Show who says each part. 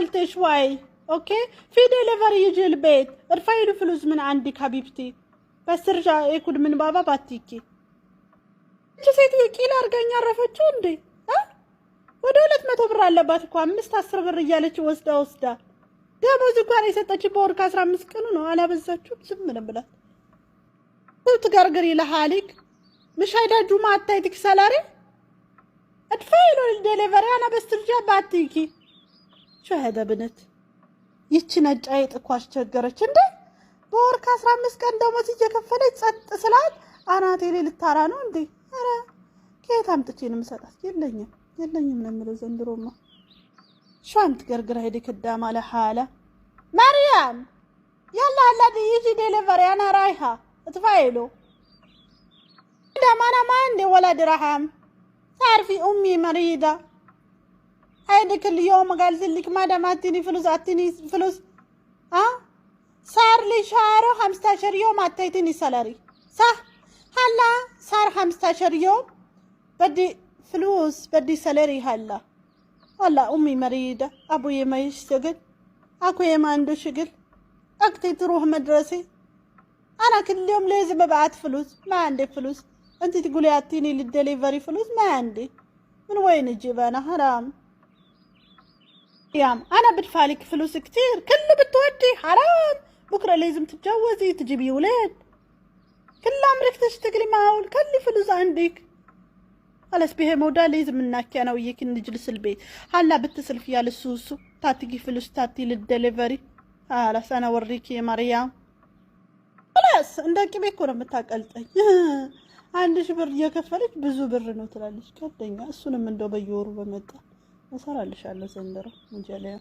Speaker 1: قلت شوي اوكي في ديليفري يجي البيت ارفعي له فلوس من عندك حبيبتي بس ترجع ياكل من بابا باتيكي انت ሴትዮ ቂል አርጋኛ አረፈችው እንዴ ወደ 200 ብር አለባት እኮ 5-10 ብር እያለች ወስዳ ደሞዝ እንኳን የሰጠች በወር ከ15 ቀኑ ነው አላበዛችሁም ዝም ብለን تقرقري لحالك مش هيدا جمعة تايتك سالاري ادفعي له الدليفري انا بس ترجع بعتيكي شو هذا بنت يتش نجايت اكو አስቸገረች እንዴ በወር ከ15 ቀን ደሞዝ እየከፈለች ጸጥ ስላት አናቴ ላይ ልታራ ነው እንዴ አረ ከየት አምጥቼ ነው የምሰጣት የለኝም ነው የምለው ዘንድሮማ شو تقرقر هيديك الدام على حاله مريم يلا الذي يجي دليفري انا رايحه ادفعي له انا ما عندي ولا درهم تعرفي امي مريضه هيديك اليوم قالت لك ما دام اعطيني فلوس صار لي شهر 15 يوم اعطيتني سالري صح هلا صار 15 يوم بدي فلوس بدي سالري هلا والله امي مريضه ابوي ما يشتغل اخوي ما عنده شغل اختي تروح مدرسه انا كل يوم لازم ابعت فلوس ما عندي فلوس انت تقولي اعطيني للدليفري فلوس ما عندي من وين اجيب انا حرام يام انا بدفع لك فلوس كتير كله بتودي حرام بكره لازم تتجوزي تجيبي ولاد كل عمرك تشتغلي معه كل فلوس عندك خلاص بيه موضوع لازم نحكي انا وياك نجلس البيت هلا بتصل فيها للسوسو تعطيكي فلوس تعطي للدليفري خلاص انا اوريكي يا مريم خلاص عندك بيكون متاقلطኝ አንድ ሺህ ብር እየከፈለች ብዙ ብር ነው ትላለች ከደኛ እሱንም እንደው በየወሩ በመጣ እሰራልሻለሁ ዘንድሮ እንጀላ